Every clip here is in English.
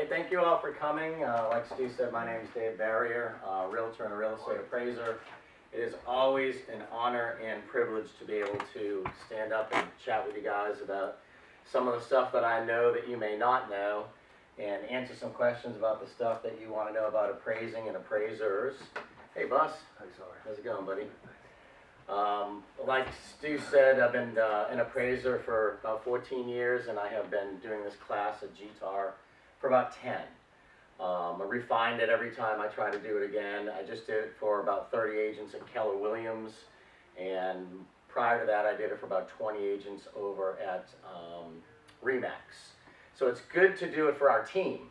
Hey, thank you all for coming. Like Stu said, my name is Dave Barrier, realtor and a real estate appraiser. It is always an honor and privilege to be able to stand up and chat with you guys about some of the stuff that I know that you may not know, and answer some questions about the stuff that you want to know about appraising and appraisers. Hey, Bus. How's it going, buddy? Like Stu said, I've been an appraiser for about 14 years, and I have been doing this class at GTAR for about 10. I refined it every time I try to do it again. I just did it for about 30 agents at Keller Williams, and prior to that I did it for about 20 agents over at RE/MAX. So it's good to do it for our team,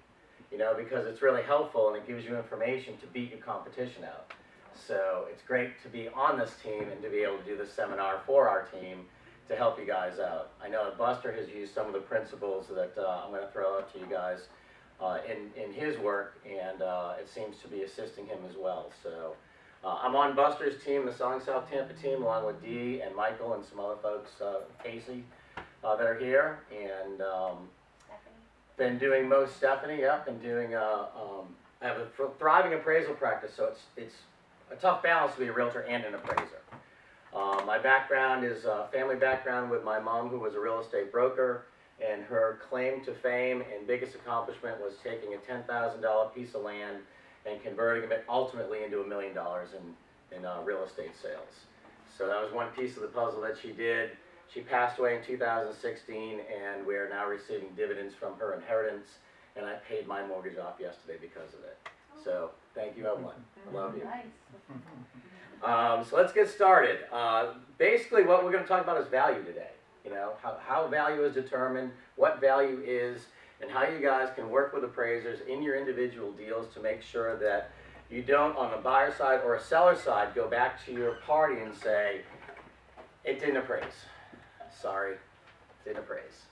you know, because it's really helpful and it gives you information to beat your competition out. So it's great to be on this team and to be able to do this seminar for our team to help you guys out. I know that Buster has used some of the principles that I'm going to throw out to you guys in his work, and it seems to be assisting him as well. So I'm on Buster's team, the Selling South Tampa team, along with Dee and Michael and some other folks, Casey, that are here, and been doing Stephanie, yep, and doing I have a thriving appraisal practice, so it's a tough balance to be a realtor and an appraiser. My background is a family background with my mom, who was a real estate broker, and her claim to fame and biggest accomplishment was taking a $10,000 piece of land and converting it ultimately into $1 million in real estate sales. So that was one piece of the puzzle that she did. She passed away in 2016, and we are now receiving dividends from her inheritance, and I paid my mortgage off yesterday because of it. So thank you, everyone. I love you. So let's get started. Basically what we're going to talk about is value today. You know, how value is determined, what value is, and how you guys can work with appraisers in your individual deals to make sure that you don't, on the buyer side or a seller side, go back to your party and say, it didn't appraise. Sorry, didn't appraise.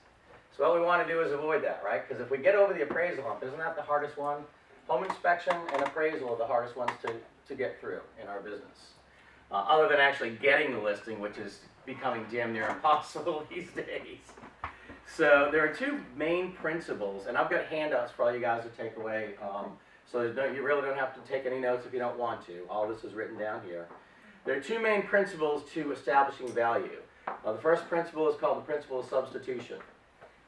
So what we want to do is avoid that, right? Because if we get over the appraisal hump, isn't that the hardest one? Home inspection and appraisal are the hardest ones to get through in our business. Other than actually getting the listing, which is becoming damn near impossible these days. So there are two main principles, and I've got handouts for all you guys to take away. So you really don't have to take any notes if you don't want to. All this is written down here. There are two main principles to establishing value. The first principle is called the principle of substitution.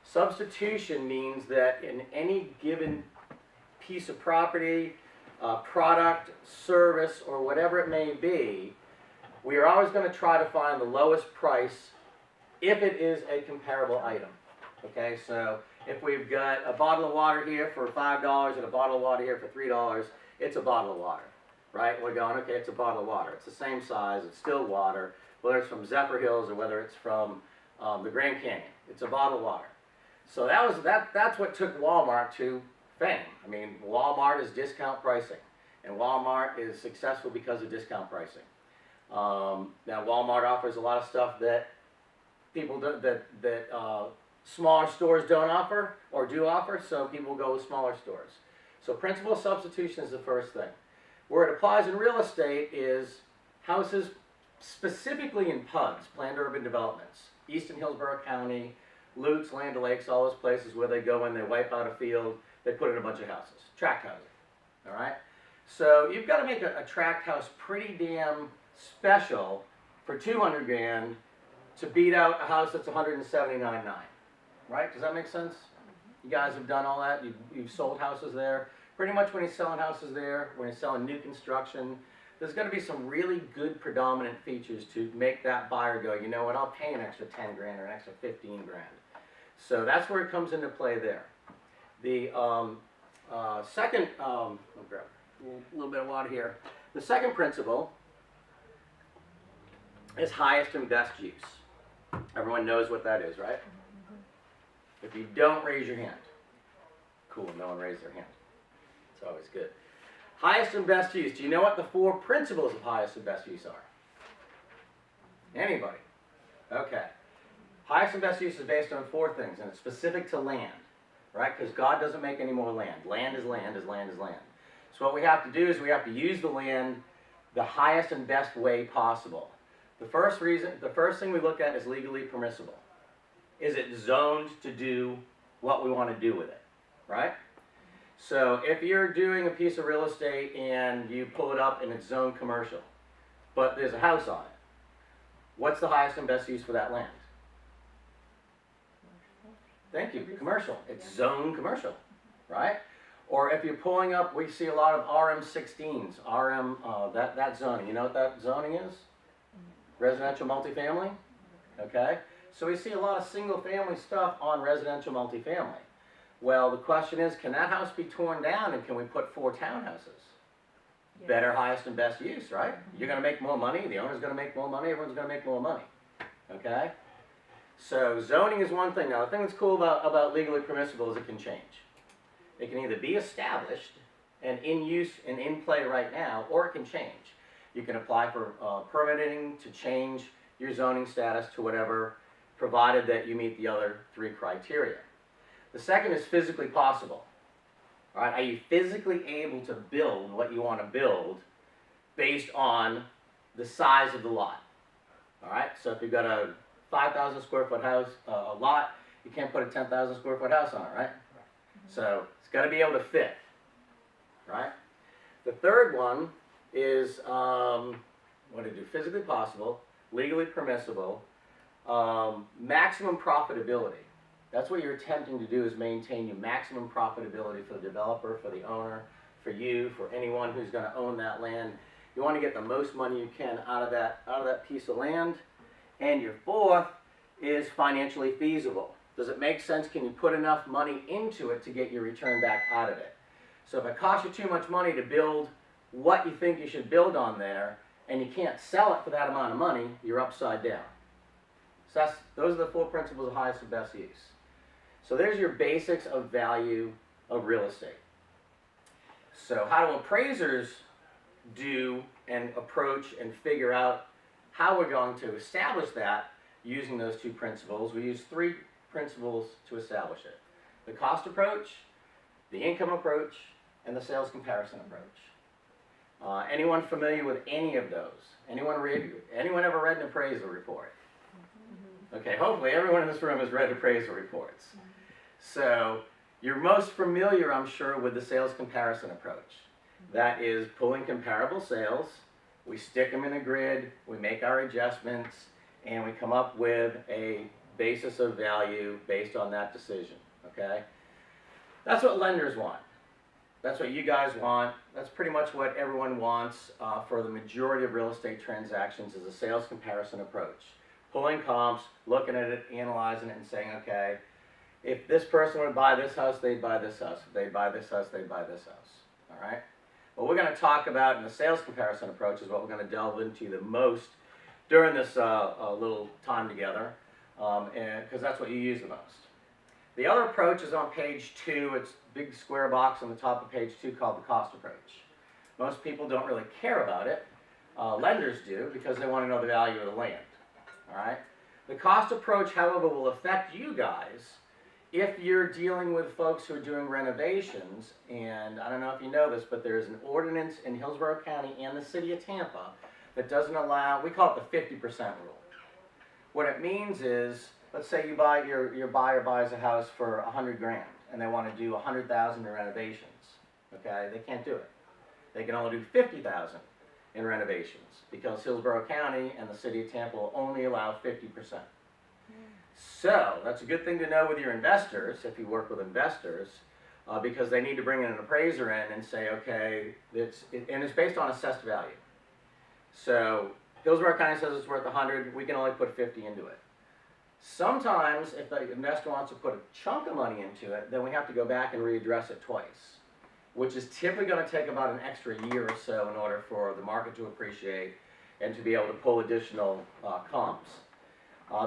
Substitution means that in any given piece of property, product, service, or whatever it may be, we are always going to try to find the lowest price if it is a comparable item. Okay, so if we've got a bottle of water here for $5 and a bottle of water here for $3, it's a bottle of water, right? We're going, okay, it's a bottle of water. It's the same size, it's still water, whether it's from Zephyr Hills or whether it's from the Grand Canyon. It's a bottle of water. So that's what took Walmart to fame. I mean, Walmart is discount pricing, and Walmart is successful because of discount pricing. Now, Walmart offers a lot of stuff that people smaller stores don't offer or do offer, so people go with smaller stores. So principal substitution is the first thing. Where it applies in real estate is houses specifically in PUDs, planned urban developments, Easton Hillsborough County, Lutz, Land O'Lakes, all those places where they go in, they wipe out a field, they put in a bunch of houses, tract housing, all right? So you've got to make a tract house pretty damn special for 200 grand to beat out a house that's 179.9, right? Does that make sense? You guys have done all that. You've sold houses there. Pretty much when you're selling houses there, when you're selling new construction, there's going to be some really good predominant features to make that buyer go, you know what, I'll pay an extra 10 grand or an extra 15 grand. So that's where it comes into play there. The second, I'll grab a little bit of water here. The second principle is highest and best use. Everyone knows what that is, right? If you don't, raise your hand. Cool, no one raised their hand. It's always good. Highest and best use. Do you know what the four principles of highest and best use are? Anybody? Okay. Highest and best use is based on four things, and it's specific to land, right? Because God doesn't make any more land. Land is land is land is land. So what we have to do is we have to use the land the highest and best way possible. The first thing we look at is legally permissible. Is it zoned to do what we want to do with it, right? So if you're doing a piece of real estate and you pull it up and it's zoned commercial, but there's a house on it, what's the highest and best use for that land? Thank you, commercial. It's zoned commercial, right? Or if you're pulling up, we see a lot of RM16s, that zoning. You know what that zoning is? Residential multifamily, okay? So we see a lot of single family stuff on residential multifamily. Well, the question is, can that house be torn down and can we put 4 townhouses? Yes. Better, highest, and best use, right? You're gonna make more money, the owner's gonna make more money, everyone's gonna make more money, okay? So zoning is one thing. Now, the thing that's cool about legally permissible is it can change. It can either be established and in use and in play right now, or it can change. You can apply for permitting to change your zoning status to whatever, provided that you meet the other 3 criteria. The second is physically possible. All right, are you physically able to build what you want to build based on the size of the lot? All right, so if you've got a 5,000 square foot house, a lot, you can't put a 10,000 square foot house on it, right? So it's got to be able to fit, right? The third one is, what to do? Physically possible, legally permissible, maximum profitability. That's what you're attempting to do, is maintain your maximum profitability for the developer, for the owner, for you, for anyone who's going to own that land. You want to get the most money you can out of that piece of land. And your fourth is financially feasible. Does it make sense? Can you put enough money into it to get your return back out of it? So if it costs you too much money to build what you think you should build on there, and you can't sell it for that amount of money, you're upside down. So those are the 4 principles of highest and best use. So there's your basics of value of real estate. So how do appraisers do and approach and figure out how we're going to establish that using those 2 principles? We use 3 principles to establish it: the cost approach, the income approach, and the sales comparison approach. Anyone familiar with any of those? Anyone ever read an appraisal report? Okay, hopefully everyone in this room has read appraisal reports. So you're most familiar, I'm sure, with the sales comparison approach. That is pulling comparable sales, we stick them in a grid, we make our adjustments, and we come up with a basis of value based on that decision, okay? That's what lenders want. That's what you guys want. That's pretty much what everyone wants for the majority of real estate transactions, is a sales comparison approach. Pulling comps, looking at it, analyzing it, and saying, okay, if this person would buy this house, they'd buy this house. If they'd buy this house, they'd buy this house, all right? What we're going to talk about in the sales comparison approach is what we're going to delve into the most during this little time together, because that's what you use the most. The other approach is on page 2. It's a big square box on the top of page 2 called the cost approach. Most people don't really care about it. Lenders do, because they want to know the value of the land, all right? The cost approach, however, will affect you guys if you're dealing with folks who are doing renovations. And I don't know if you know this, but there's an ordinance in Hillsborough County and the city of Tampa that doesn't allow, we call it the 50% rule. What it means is, let's say your buyer buys a house for 100 grand and they want to do 100,000 in renovations, okay? They can't do it. They can only do 50,000 in renovations because Hillsborough County and the city of Tampa will only allow 50%. So that's a good thing to know with your investors, if you work with investors, because they need to bring in an appraiser in and say, okay, and it's based on assessed value. So Hillsborough County says it's worth 100, we can only put 50 into it. Sometimes, if the investor wants to put a chunk of money into it, then we have to go back and readdress it twice, which is typically going to take about an extra year or so in order for the market to appreciate and to be able to pull additional comps.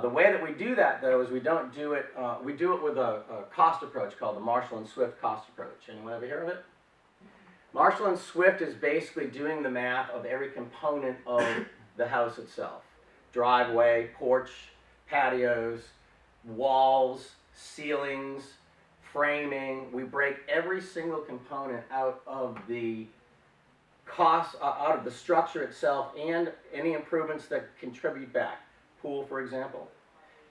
The way that we do that, though, is we don't do it, we do it with a cost approach called the Marshall and Swift cost approach. Anyone ever hear of it? Marshall and Swift is basically doing the math of every component of the house itself. Driveway, porch, patios, walls, ceilings, framing. We break every single component out of the cost, out of the structure itself, and any improvements that contribute back. Pool, for example.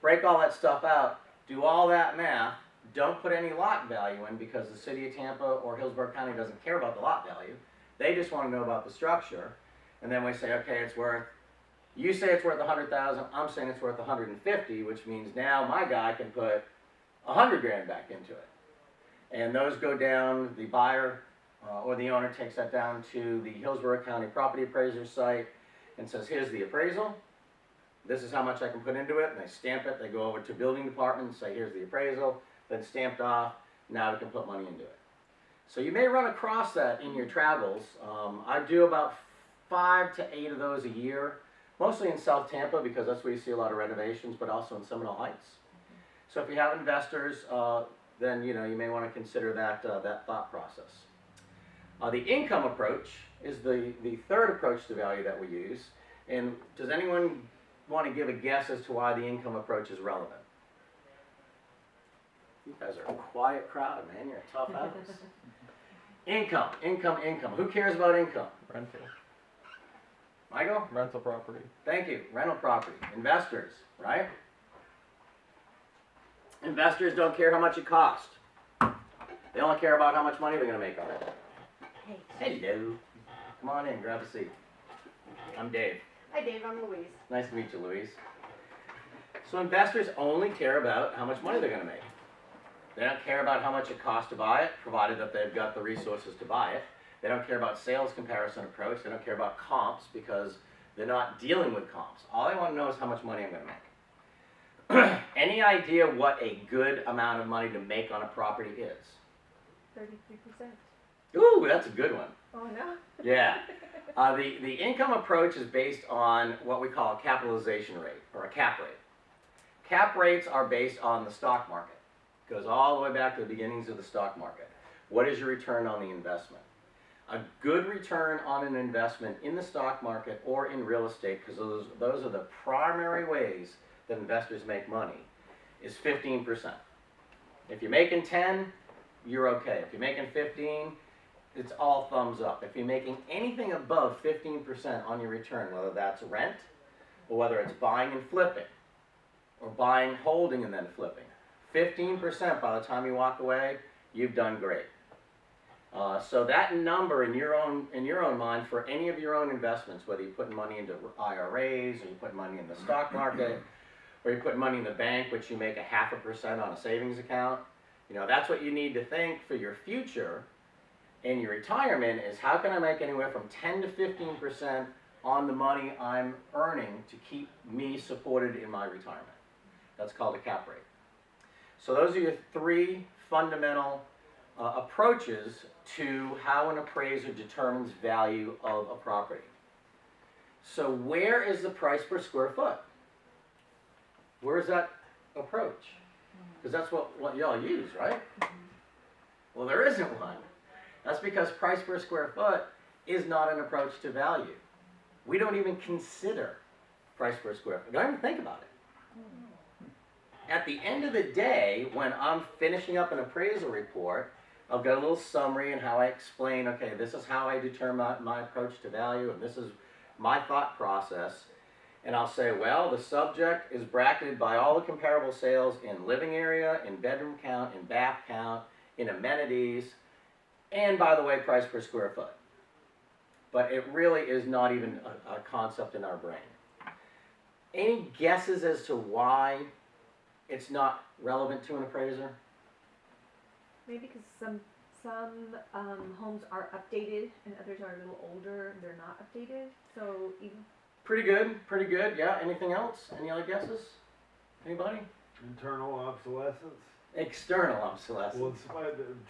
Break all that stuff out, do all that math, don't put any lot value in because the city of Tampa or Hillsborough County doesn't care about the lot value. They just want to know about the structure. And then we say, okay, it's worth, you say it's worth 100,000, I'm saying it's worth 150, which means now my guy can put 100 grand back into it. And those go down, the buyer or the owner takes that down to the Hillsborough County property appraiser site and says, here's the appraisal. This is how much I can put into it, and they stamp it. They go over to building department and say, here's the appraisal, then stamped off. Now we can put money into it. So you may run across that in your travels. I do about 5 to 8 of those a year, mostly in South Tampa because that's where you see a lot of renovations, but also in Seminole Heights. So if you have investors, then you may want to consider that thought process. The income approach is the third approach to value that we use. And does anyone want to give a guess as to why the income approach is relevant? You guys are a quiet crowd, man. You're a tough house. Income. Who cares about income? Rental. Michael? Rental property. Thank you. Rental property. Investors, right? Investors don't care how much it costs. They only care about how much money they're going to make on it. Hey. Hello. Come on in, grab a seat. I'm Dave. Hi Dave, I'm Louise. Nice to meet you, Louise. So investors only care about how much money they're going to make. They don't care about how much it costs to buy it, provided that they've got the resources to buy it. They don't care about sales comparison approach. They don't care about comps because they're not dealing with comps. All they want to know is how much money I'm going to make. Any idea what a good amount of money to make on a property is? 33%. Ooh, that's a good one. Oh no? Yeah. The income approach is based on what we call a capitalization rate, or a cap rate. Cap rates are based on the stock market. It goes all the way back to the beginnings of the stock market. What is your return on the investment? A good return on an investment in the stock market or in real estate, because those are the primary ways that investors make money, is 15%. If you're making 10, you're okay. If you're making 15, it's all thumbs up. If you're making anything above 15% on your return, whether that's rent, or whether it's buying and flipping, or buying, holding, and then flipping, 15% by the time you walk away, you've done great. So that number in your own mind for any of your own investments, whether you're putting money into IRAs, or you put money in the stock market, or you put money in the bank, which you make 0.5% on a savings account, that's what you need to think for your future. In your retirement is how can I make anywhere from 10 to 15% on the money I'm earning to keep me supported in my retirement. That's called a cap rate. So those are your 3 fundamental approaches to how an appraiser determines value of a property. So where is the price per square foot? Where is that approach? Because that's what y'all use, right? Well, there isn't one. That's because price per square foot is not an approach to value. We don't even consider price per square foot. Don't even think about it. At the end of the day, when I'm finishing up an appraisal report, I've got a little summary and how I explain, okay, this is how I determine my approach to value, and this is my thought process. And I'll say, well, the subject is bracketed by all the comparable sales in living area, in bedroom count, in bath count, in amenities, and by the way, price per square foot. But it really is not even a concept in our brain. Any guesses as to why it's not relevant to an appraiser? Maybe because some homes are updated and others are a little older and they're not updated. So even Pretty good, yeah. Anything else? Any other guesses? Anybody? Internal obsolescence. External obsolescence. Well,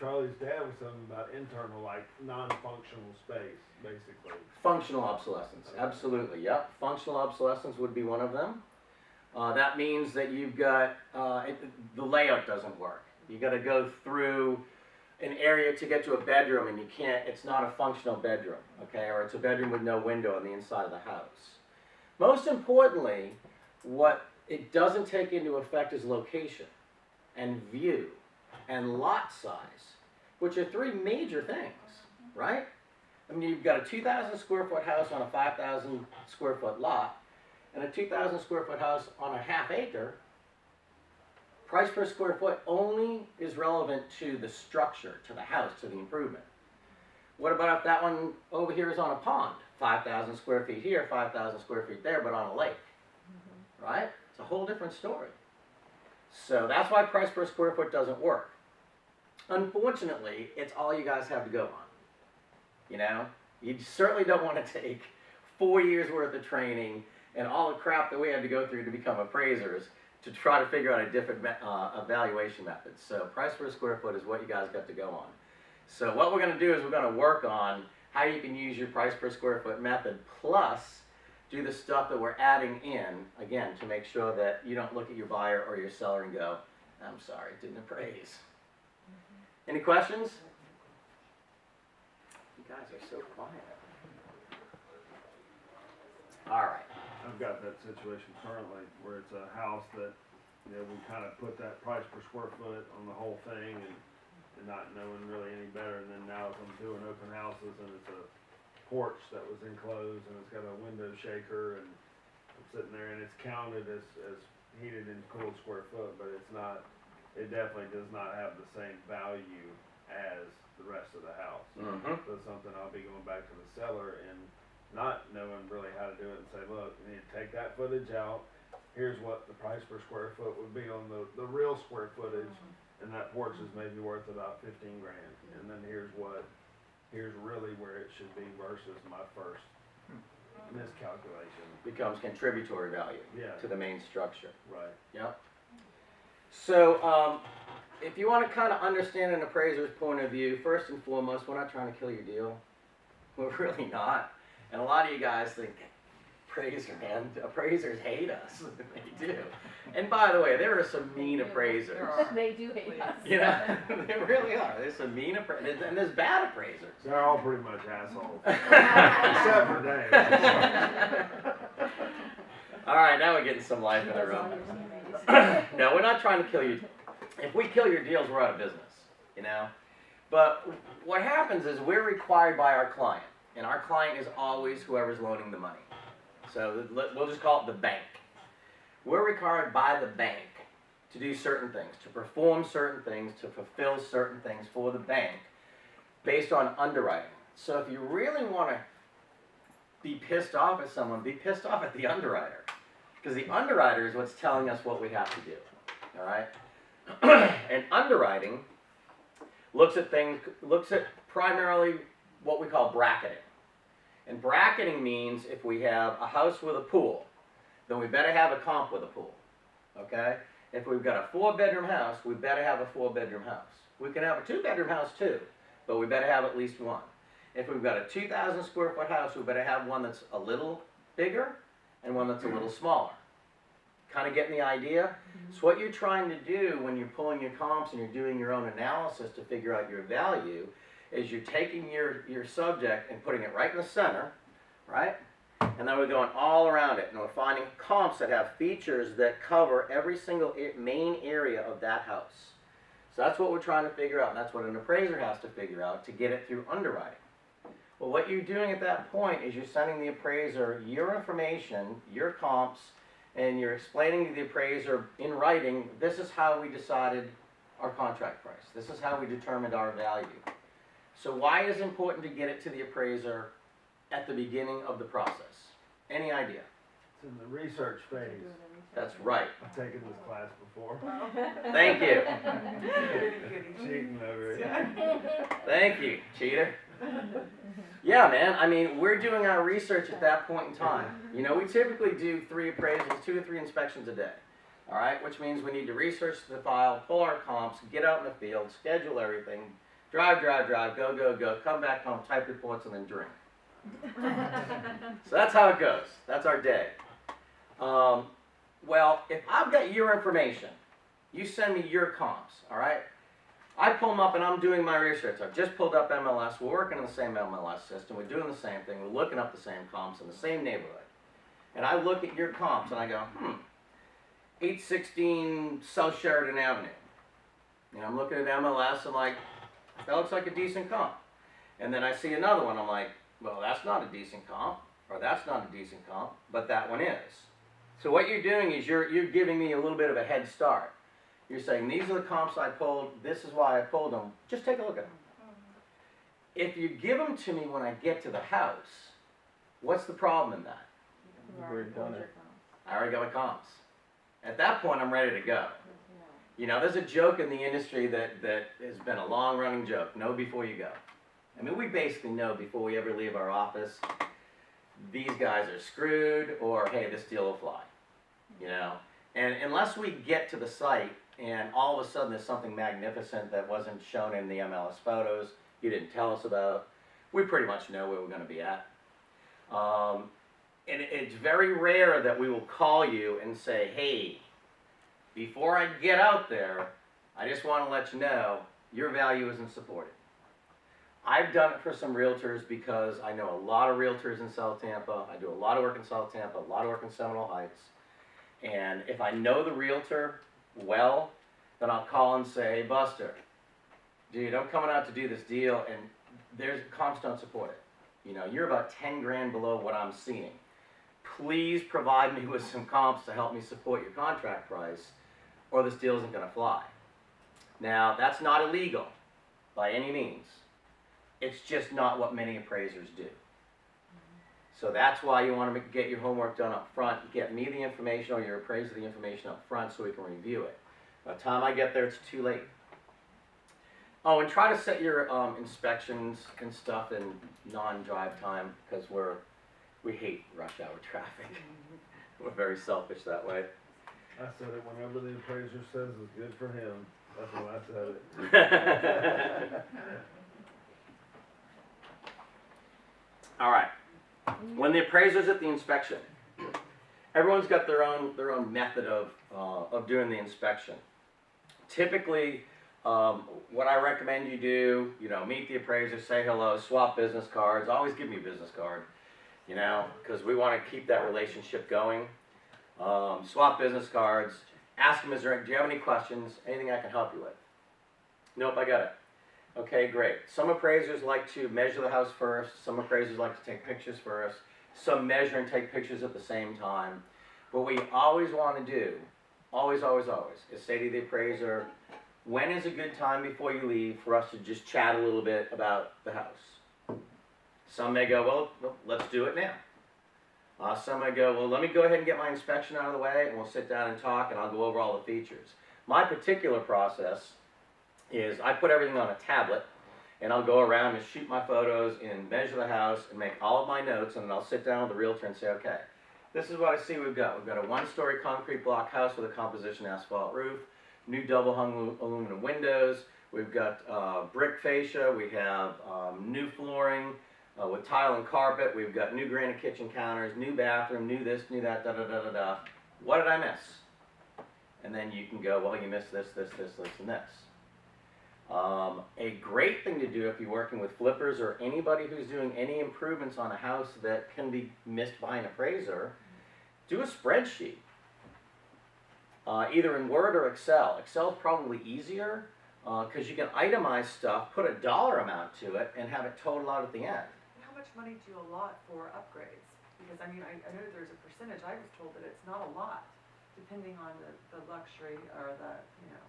Charlie's dad was talking about internal, like non-functional space, basically. Functional obsolescence, absolutely, yep. Functional obsolescence would be one of them. That means that you've got, the layout doesn't work. You got to go through an area to get to a bedroom and you can't, it's not a functional bedroom, okay? Or it's a bedroom with no window on the inside of the house. Most importantly, what it doesn't take into effect is location and view and lot size, which are 3 major things, right? I mean, you've got a 2,000 square foot house on a 5,000 square foot lot and a 2,000 square foot house on a half acre. price per square foot only is relevant to the structure, to the house, to the improvement. What about if that one over here is on a pond? 5,000 square feet here, 5,000 square feet there, but on a lake, right? It's a whole different story. So that's why price per square foot doesn't work. Unfortunately, it's all you guys have to go on. You know, you certainly don't want to take 4 years worth of training and all the crap that we had to go through to become appraisers to try to figure out a different evaluation method. So price per square foot is what you guys got to go on. So what we're going to do is we're going to work on how you can use your price per square foot method, plus do the stuff that we're adding in, again, to make sure that you don't look at your buyer or your seller and go, I'm sorry, it didn't appraise. Any questions? You guys are so quiet. All right. I've got that situation currently where it's a house that, you know, we kind of put that price per square foot on the whole thing and not knowing really any better. And then now as I'm doing open houses and it's a porch that was enclosed and it's got a window shaker and I'm sitting there and it's counted as heated and cooled square foot, but it's not, it definitely does not have the same value as the rest of the house. Mm-hmm. So it's something I'll be going back to the seller and not knowing really how to do it and say, look, you need to take that footage out. Here's what the price per square foot would be on the real square footage, and that porch is maybe worth about 15 grand. And then here's really where it should be versus my first miscalculation. Becomes contributory value Yeah. to the main structure. Right. Yep. So if you want to kind of understand an appraiser's point of view, first and foremost, we're not trying to kill your deal. We're really not. And a lot of you guys think, appraisers hate us. They do. And by the way, there are some mean appraisers. They do hate us. You know, they really are. There's some mean appraisers, and there's bad appraisers. They're all pretty much assholes. Except for Dave. All right, now we're getting some life in the room. No, we're not trying to kill you. If we kill your deals, we're out of business, you know? But what happens is we're required by our client, and our client is always whoever's loaning the money. So we'll just call it the bank. We're required by the bank to do certain things, to perform certain things, to fulfill certain things for the bank based on underwriting. So if you really want to be pissed off at someone, be pissed off at the underwriter. Because the underwriter is what's telling us what we have to do, all right? And underwriting looks at primarily what we call bracketing. And bracketing means if we have a house with a pool, then we better have a comp with a pool, okay? If we've got a 4-bedroom house, we better have a 4-bedroom house. We can have a 2-bedroom house too, but we better have at least one. If we've got a 2,000 square foot house, we better have one that's a little bigger and one that's a little smaller. Kind of getting the idea? So what you're trying to do when you're pulling your comps and you're doing your own analysis to figure out your value is you're taking your subject and putting it right in the center, right? And then we're going all around it, and we're finding comps that have features that cover every single main area of that house. So that's what we're trying to figure out, and that's what an appraiser has to figure out to get it through underwriting. Well, what you're doing at that point is you're sending the appraiser your information, your comps, and you're explaining to the appraiser in writing, this is how we decided our contract price. This is how we determined our value. So why is it important to get it to the appraiser at the beginning of the process? Any idea? It's in the research phase. That's right. I've taken this class before. Thank you. Cheating over here. Thank you, cheater. Yeah, man, I mean, we're doing our research at that point in time. You know, we typically do 3 appraisals, 2 to 3 inspections a day. All right, which means we need to research the file, pull our comps, get out in the field, schedule everything, drive, go, come back home, type reports, and then drink. So that's how it goes. That's our day. Well, if I've got your information, you send me your comps, all right? I pull them up and I'm doing my research. I've just pulled up MLS. We're working in the same MLS system. We're doing the same thing. We're looking up the same comps in the same neighborhood. And I look at your comps and I go, 816 South Sheridan Avenue. And I'm looking at MLS and like, that looks like a decent comp. And then I see another one. I'm like, well, that's not a decent comp, or that's not a decent comp, but that one is. So what you're doing is you're giving me a little bit of a head start. You're saying, these are the comps I pulled, this is why I pulled them, just take a look at them. If you give them to me when I get to the house, what's the problem in that? You've already done it. I already got my comps. At that point, I'm ready to go. You know, there's a joke in the industry that has been a long-running joke, know before you go. I mean, we basically know before we ever leave our office, these guys are screwed, or hey, this deal will fly. You know? And unless we get to the site, and all of a sudden there's something magnificent that wasn't shown in the MLS photos, you didn't tell us about, we pretty much know where we're going to be at. And it's very rare that we will call you and say, hey, before I get out there, I just want to let you know your value isn't supported. I've done it for some realtors because I know a lot of realtors in South Tampa. I do a lot of work in South Tampa, a lot of work in Seminole Heights. And if I know the realtor well, then I'll call and say, hey, Buster, dude, I'm coming out to do this deal, and there's comps don't support it. You know, you're about 10 grand below what I'm seeing. Please provide me with some comps to help me support your contract price, or this deal isn't going to fly. Now, that's not illegal by any means. It's just not what many appraisers do. So that's why you want to get your homework done up front. Get me the information, or your appraiser the information up front, so we can review it. By the time I get there, it's too late. Oh, and try to set your inspections and stuff in non-drive time, because we hate rush hour traffic. We're very selfish that way. I said it whenever the appraiser says it's good for him. That's when I said it. All right. When the appraiser's at the inspection, everyone's got their own method of doing the inspection. Typically, what I recommend you do, you know, meet the appraiser, say hello, swap business cards. Always give me a business card, you know, because we want to keep that relationship going. Swap business cards. Ask them, do you have any questions? Anything I can help you with? Nope, I got it. Okay, great. Some appraisers like to measure the house first. Some appraisers like to take pictures first. Some measure and take pictures at the same time. What we always want to do, always, is say to the appraiser, when is a good time before you leave for us to just chat a little bit about the house? Some may go, well, let's do it now. Some may go, well, let me go ahead and get my inspection out of the way, and we'll sit down and talk, and I'll go over all the features. My particular process is I put everything on a tablet, and I'll go around and shoot my photos and measure the house and make all of my notes, and then I'll sit down with the realtor and say, okay, this is what I see we've got. We've got a one-story concrete block house with a composition asphalt roof, new double-hung aluminum windows. We've got brick fascia. We have new flooring with tile and carpet. We've got new granite kitchen counters, new bathroom, new this, new that, da-da-da-da-da. What did I miss? And then you can go, well, you missed this, this, this, this, and this. A great thing to do if you're working with flippers or anybody who's doing any improvements on a house that can be missed by an appraiser, do a spreadsheet. Either in Word or Excel. Excel's probably easier because you can itemize stuff, put a dollar amount to it, and have it total out at the end. How much money do you allot for upgrades? Because I mean, I know there's a percentage. I was told that it's not a lot, depending on the luxury or the, you know,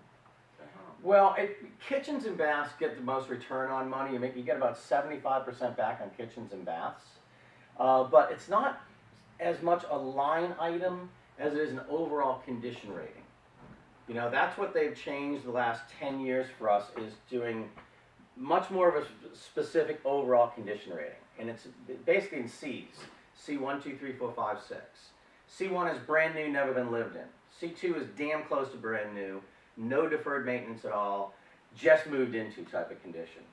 the home. Well, kitchens and baths get the most return on money. You get about 75% back on kitchens and baths. But it's not as much a line item as it is an overall condition rating. You know, that's what they've changed the last 10 years for us, is doing much more of a specific overall condition rating. And it's basically in C's. C1, 2, 3, 4, 5, 6. C1 is brand new, never been lived in. C2 is damn close to brand new, no deferred maintenance at all, just moved into type of condition.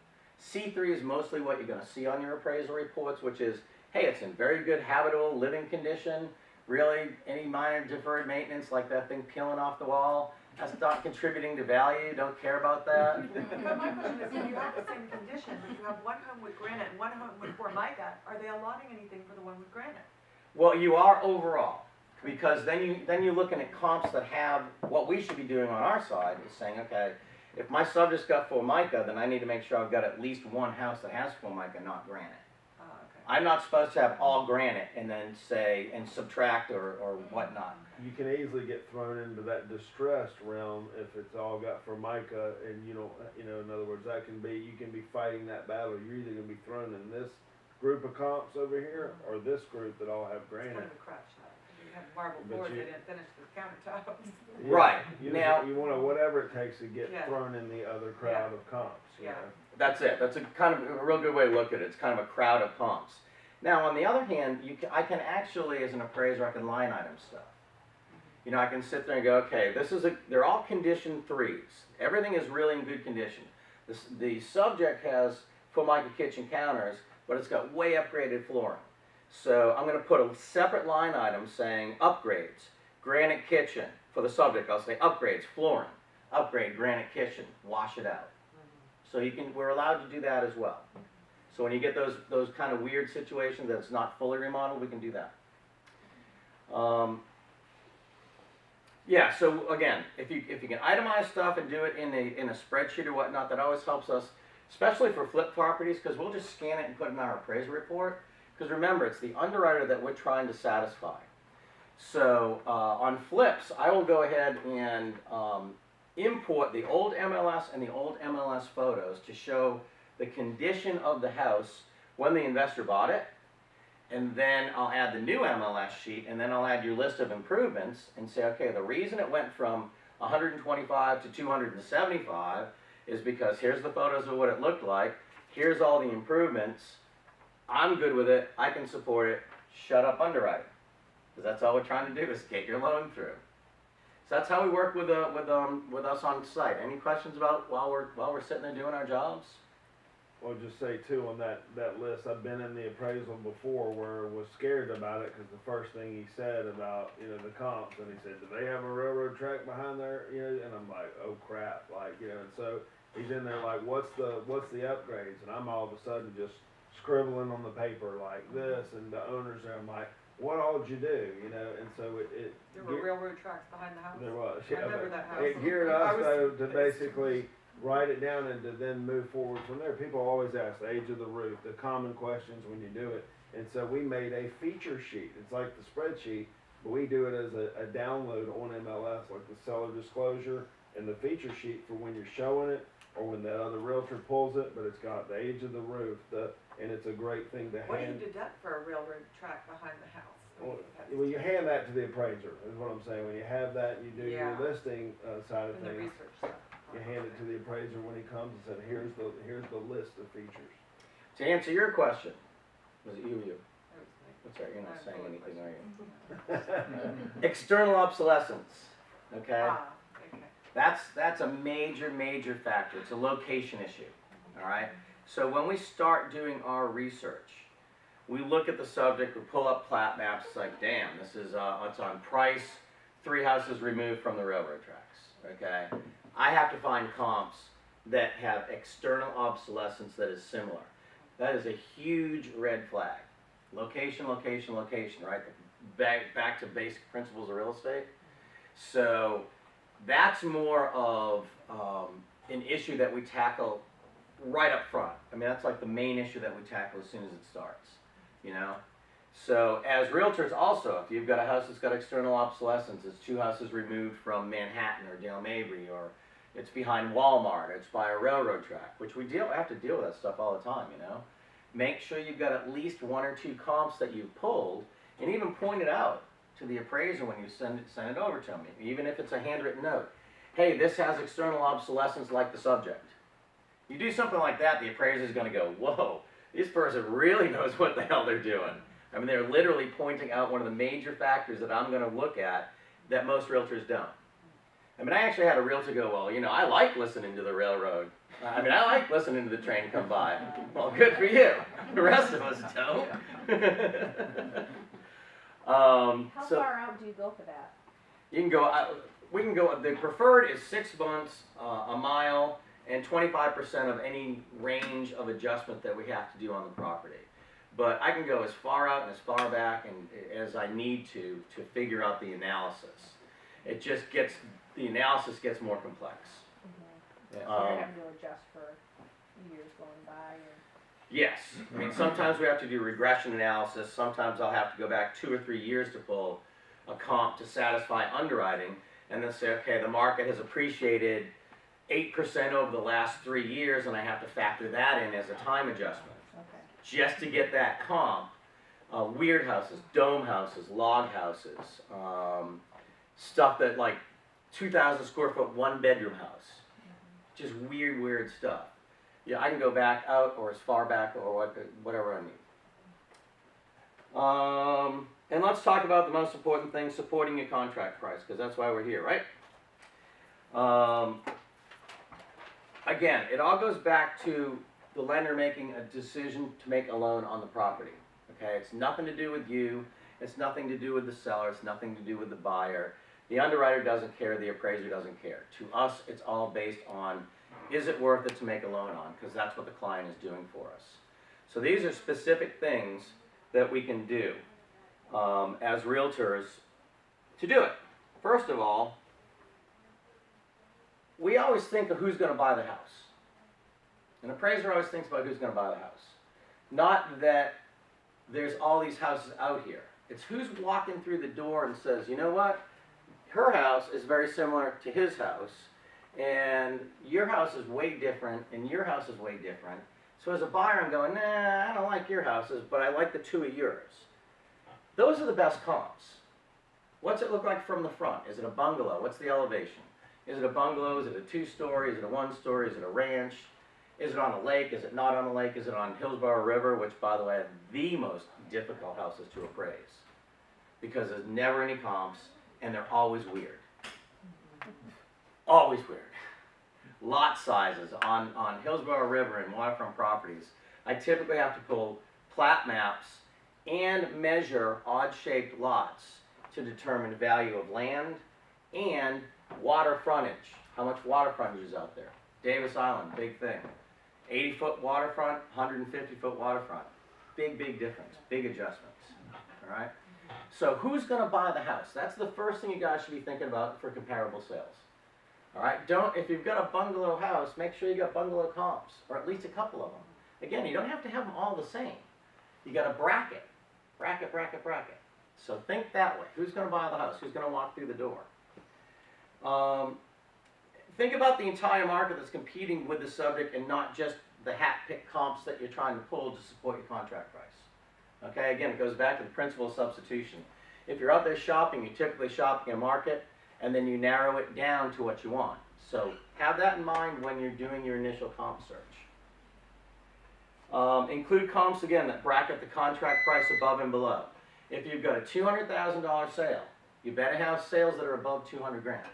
C3 is mostly what you're going to see on your appraisal reports, which is, hey, it's in very good habitable living condition. Really, any minor deferred maintenance, like that thing peeling off the wall, that's not contributing to value, don't care about that. But my question is, if you have the same condition, but you have one home with granite and one home with Formica, are they allotting anything for the one with granite? Well, you are overall, because then you're looking at comps that have what we should be doing on our side, is saying, okay, if my subject's got Formica, then I need to make sure I've got at least one house that has Formica, not granite. Oh, okay. I'm not supposed to have all granite and then say, and subtract or whatnot. You can easily get thrown into that distressed realm if it's all got formica, and you know, in other words, you can be fighting that battle. You're either gonna be thrown in this group of comps over here, or this group that all have It's kind granite. of a crutch, though. You have marble But floors, you- they didn't finish the countertops. Yeah, Right. You, Now- you wanna, whatever it takes to get Yeah. thrown in the other crowd of comps, you Yeah. know? That's it. That's a kind of a real good way to look at it. It's kind of a crowd of comps. Now, on the other hand, I can actually, as an appraiser, I can line item stuff. You know, I can sit there and go, okay, they're all condition 3s. Everything is really in good condition. The subject has Formica kitchen counters, but it's got way upgraded flooring. So I'm going to put a separate line item saying upgrades, granite kitchen. For the subject, I'll say upgrades, flooring, upgrade, granite kitchen, wash it out. So we're allowed to do that as well. So when you get those kind of weird situations that's not fully remodeled, we can do that. Yeah, so again, if you can itemize stuff and do it in a spreadsheet or whatnot, that always helps us, especially for flip properties, because we'll just scan it and put it in our appraisal report. Because remember, it's the underwriter that we're trying to satisfy. So on flips, I will go ahead and import the old MLS and the old MLS photos to show the condition of the house when the investor bought it, and then I'll add the new MLS sheet, and then I'll add your list of improvements and say, okay, the reason it went from 125 to 275 is because here's the photos of what it looked like, here's all the improvements, I'm good with it, I can support it, shut up underwriting. Because that's all we're trying to do is get your loan through. So that's how we work with us on site. Any questions about while we're sitting there doing our jobs? Well, just say too, on that list, I've been in the appraisal before where I was scared about it, cause the first thing he said about, the comps, and he said, do they have a railroad track behind there, and I'm like, oh crap, and so he's in there like, what's the upgrades, and I'm all of a sudden just scribbling on the paper like this, and the owners there, I'm like, what all did you do, and so There were railroad tracks behind the house. there was, I remember that house. it geared I us was- though to basically write it down and to then move forward from there. People always ask the age of the roof, the common questions when you do it. And so we made a feature sheet. It's like the spreadsheet, but we do it as a download on MLS, like the seller disclosure and the feature sheet for when you're showing it or when the other realtor pulls it, but it's got the age of the roof, and it's a great thing to What do you hand. deduct for a railroad track behind the house? Well, you hand that to the appraiser, is what I'm saying. When you have that, you do your Yeah. listing side of In the things. research stuff. You hand it to the appraiser when he comes and said, here's the list of features. To answer your question, was it you? That was me. What's that? You're not I saying have anything, a are you? External obsolescence. Okay. Okay. That's a major factor. It's a location issue. All right. So when we start doing our research, we look at the subject, we pull up plat maps. It's like, damn, this is it's on Price, 3 houses removed from the railroad tracks. Okay. I have to find comps that have external obsolescence that is similar. That is a huge red flag. Location, right? Back to basic principles of real estate. So that's more of an issue that we tackle right up front. I mean, that's like the main issue that we tackle as soon as it starts, So as realtors also, if you've got a house that's got external obsolescence, it's 2 houses removed from Manhattan or Dale Mabry, or it's behind Walmart, it's by a railroad track, which we have to deal with that stuff all the time, Make sure you've got at least 1 or 2 comps that you've pulled, and even point it out to the appraiser when you send it over to me, even if it's a handwritten note. Hey, this has external obsolescence like the subject. You do something like that, the appraiser's going to go, whoa, this person really knows what the hell they're doing. I mean, they're literally pointing out one of the major factors that I'm going to look at that most realtors don't. I mean, I actually had a realtor go, well, I like listening to the railroad. I mean, I like listening to the train come by. Well, good for you. The rest of us don't. How So far out do you go for that? you can go, we can go, the preferred is 6 months, a mile, and 25% of any range of adjustment that we have to do on the property. But I can go as far out and as far back as I need to figure out the analysis. It just the analysis gets more complex. Mm-hmm. Yeah. So you're having to adjust for years going by, or Yes, I mean, sometimes we have to do regression analysis, sometimes I'll have to go back 2 or 3 years to pull a comp to satisfy underwriting, and then say, okay, the market has appreciated 8% over the last 3 years, and I have to factor that in as a time adjustment, Okay. just to get that comp. Weird houses, dome houses, log houses, stuff that like 2,000 square foot, 1-bedroom house, just weird stuff. Yeah, I can go back out or as far back or whatever I need. And let's talk about the most important thing, supporting your contract price, because that's why we're here, right? Again, it all goes back to the lender making a decision to make a loan on the property. Okay, it's nothing to do with you, it's nothing to do with the seller, it's nothing to do with the buyer. The underwriter doesn't care, the appraiser doesn't care. To us, it's all based on, is it worth it to make a loan on? Because that's what the client is doing for us. So these are specific things that we can do as realtors to do it. First of all, we always think of who's going to buy the house. An appraiser always thinks about who's going to buy the house. Not that there's all these houses out here. It's who's walking through the door and says, you know what? Her house is very similar to his house, and your house is way different, and your house is way different. So as a buyer, I'm going, nah, I don't like your houses, but I like the 2 of yours. Those are the best comps. What's it look like from the front? Is it a bungalow? What's the elevation? Is it a bungalow? Is it a 2-story? Is it a 1-story? Is it a ranch? Is it on a lake? Is it not on a lake? Is it on Hillsborough River, which, by the way, are the most difficult houses to appraise because there's never any comps, and they're always weird. Always weird. Lot sizes on Hillsborough River and waterfront properties. I typically have to pull plat maps and measure odd-shaped lots to determine value of land and water frontage. How much water frontage is out there? Davis Island, big thing. 80-foot waterfront, 150-foot waterfront. Big difference, big adjustments, all right? So who's gonna buy the house? That's the first thing you guys should be thinking about for comparable sales. All right, if you've got a bungalow house, make sure you got bungalow comps, or at least a couple of them. Again, you don't have to have them all the same. You got a bracket. So think that way. Who's gonna buy the house? Who's gonna walk through the door? Think about the entire market that's competing with the subject and not just the hat-pick comps that you're trying to pull to support your contract price. Okay, again, it goes back to the principle of substitution. If you're out there shopping, you're typically shopping a market, and then you narrow it down to what you want. So have that in mind when you're doing your initial comp search. Include comps, again, that bracket the contract price above and below. If you've got a $200,000 sale, you better have sales that are above 200 grand.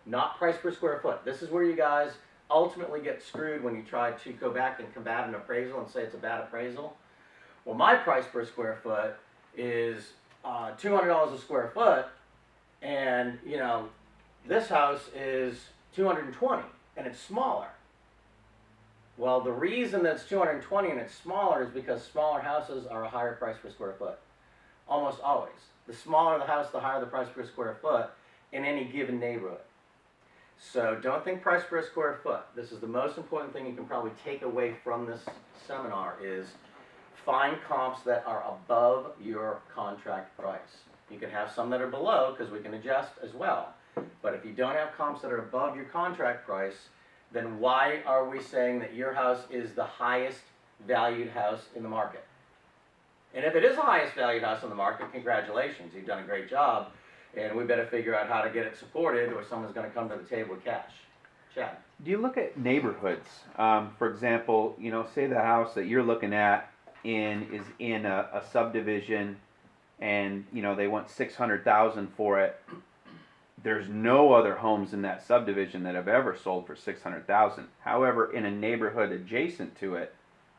Not price per square foot. This is where you guys ultimately get screwed when you try to go back and combat an appraisal and say it's a bad appraisal. Well, my price per square foot is $200 a square foot, and you know, this house is 220 and it's smaller. Well, the reason that it's 220 and it's smaller is because smaller houses are a higher price per square foot. Almost always. The smaller the house, the higher the price per square foot in any given neighborhood. So don't think price per square foot. This is the most important thing you can probably take away from this seminar is find comps that are above your contract price. You can have some that are below because we can adjust as well. But if you don't have comps that are above your contract price, then why are we saying that your house is the highest valued house in the market? And if it is the highest valued house in the market, congratulations, you've done a great job. And we better figure out how to get it supported or someone's going to come to the table with cash. Chad? Do you look at neighborhoods? For example, you know, say the house that you're looking at is in a subdivision, and you know they want $600,000 for it. There's no other homes in that subdivision that have ever sold for $600,000. However, in a neighborhood adjacent to it,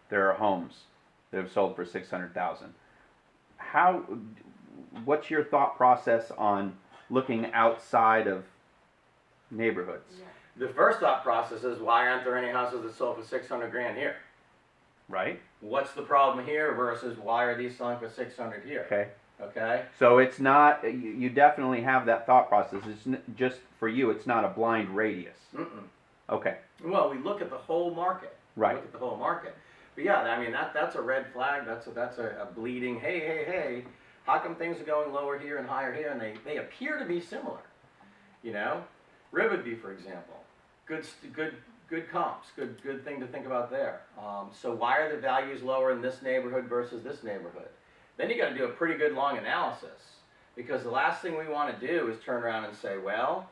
there are homes that have sold for $600,000. What's your thought process on looking outside of neighborhoods? Yeah. The first thought process is, why aren't there any houses that sold for 600 grand here? Right? What's the problem here versus why are these selling for 600 here? Okay. Okay? So it's not, you definitely have that thought process. It's just for you, it's not a blind radius. Mm-mm. Okay. Well, we look at the whole market. Right. We look at the whole market. But yeah, I mean, that's a red flag, that's a bleeding, hey, how come things are going lower here and higher here, and they appear to be similar, you know? Riverview, for example, good comps, good thing to think about there. So why are the values lower in this neighborhood versus this neighborhood? Then you gotta do a pretty good long analysis, because the last thing we wanna do is turn around and say, well,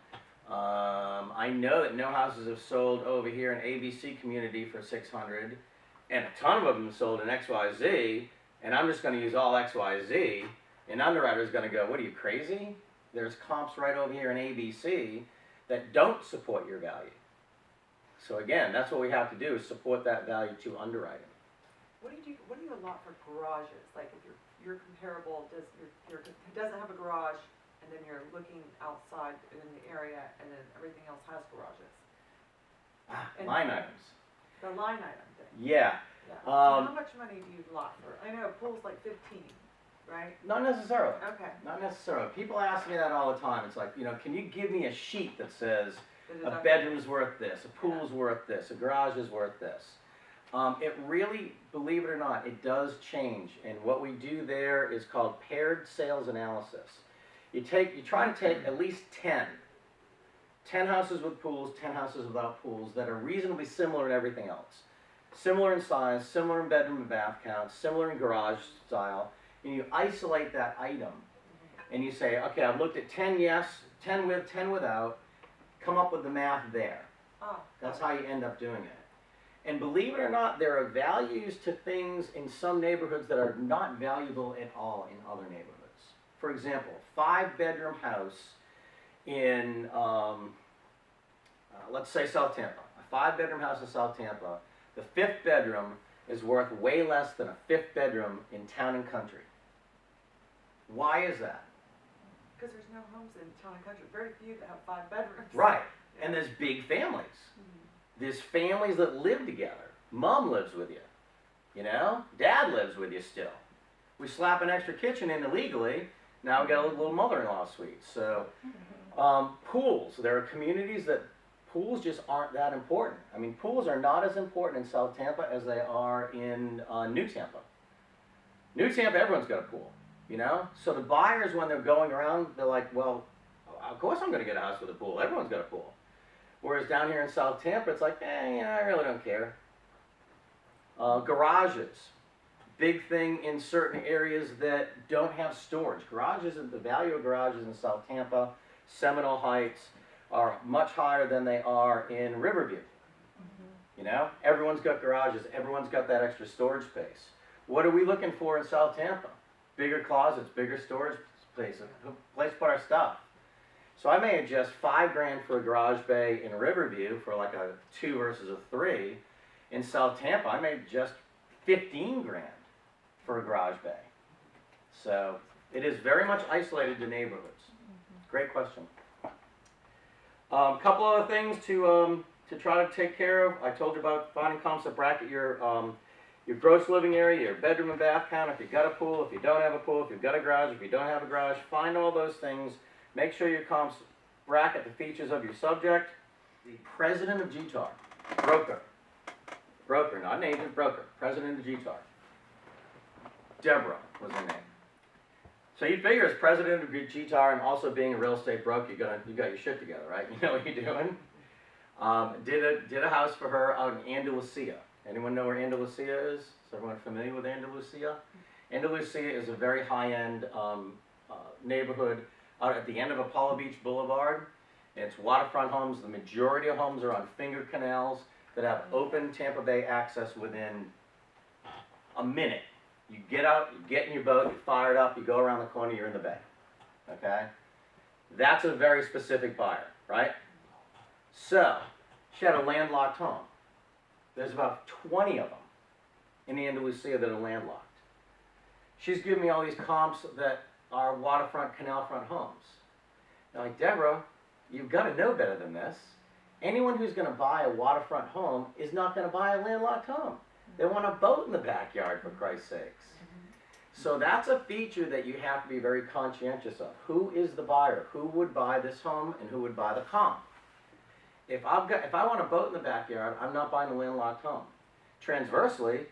I know that no houses have sold over here in ABC community for 600, and a ton of them sold in XYZ, and I'm just going to use all XYZ, and underwriter's going to go, what are you, crazy? There's comps right over here in ABC that don't support your value. So again, that's what we have to do, is support that value to underwriting. What do you allot for garages? Like if you're comparable, doesn't have a garage, and then you're looking outside in the area, and then everything else has garages. And Line items. The line item thing. Yeah. Yeah. So how much money do you lot for? I know a pool's like 15, right? Not necessarily. Okay. Not necessarily. People ask me that all the time. It's like, you know, can you give me a sheet that says The a deductible. bedroom's worth this, a pool's worth this, a garage is worth this? It really, believe it or not, it does change. And what we do there is called paired sales analysis. You try to take at least 10 houses with pools, 10 houses without pools that are reasonably similar in everything else. Similar in size, similar in bedroom and bath count, similar in garage style, and you isolate that item. And you say, okay, I've looked at 10 yes, 10 with, 10 without, come up with the math there. Oh, That's how you end up doing it. And believe it or not, there are values to things in some neighborhoods that are not valuable at all in other neighborhoods. For example, 5-bedroom house in, let's say South Tampa. A 5-bedroom house in South Tampa, the 5th bedroom is worth way less than a 5th bedroom in Town and Country. Why is that? because there's no homes in town and country. Very few that have 5 bedrooms. Right, and there's big families. Mhm. There's families that live together. Mom lives with you, you know? Dad lives with you still. We slap an extra kitchen in illegally, now we got a little mother-in-law suite. So, pools, there are communities that pools just aren't that important. I mean, pools are not as important in South Tampa as they are in New Tampa. New Tampa, everyone's got a pool, you know? So the buyers, when they're going around, they're like, well, of course I'm gonna get a house with a pool. Everyone's got a pool. Whereas down here in South Tampa, it's like, you know, I really don't care. Garages. Big thing in certain areas that don't have storage. Garages, the value of garages in South Tampa, Seminole Heights, are much higher than they are in Riverview. You know, everyone's got garages, everyone's got that extra storage space. What are we looking for in South Tampa? Bigger closets, bigger storage space, a place to put our stuff. So I may adjust $5,000 for a garage bay in Riverview for like a 2 versus a 3. In South Tampa, I may adjust $15,000 for a garage bay. So it is very much isolated to neighborhoods. Great question. A couple other things to try to take care of. I told you about finding comps that bracket your gross living area, your bedroom and bath count, if you've got a pool, if you don't have a pool, if you've got a garage, if you don't have a garage. Find all those things. Make sure your comps bracket the features of your subject. The president of GTAR, broker, not an agent, broker, president of GTAR. Deborah was her name. So you figure as president of GTAR and also being a real estate broker, you got your shit together, right? You know what you're doing. Did a house for her out in Andalusia. Anyone know where Andalusia is? Is everyone familiar with Andalusia? Andalusia is a very high-end neighborhood out at the end of Apollo Beach Boulevard. It's waterfront homes. The majority of homes are on finger canals that have open Tampa Bay access within a minute. You get out, you get in your boat, you fire it up, you go around the corner, you're in the bay. Okay? That's a very specific buyer, right? So, she had a landlocked home. There's about 20 of them in Andalusia that are landlocked. She's giving me all these comps that are waterfront, canal front homes. I'm like, Deborah, you've got to know better than this. Anyone who's going to buy a waterfront home is not going to buy a landlocked home. They want a boat in the backyard, for Christ's sakes. So that's a feature that you have to be very conscientious of. Who is the buyer? Who would buy this home and who would buy the comp? If I want a boat in the backyard, I'm not buying a landlocked home. Transversely,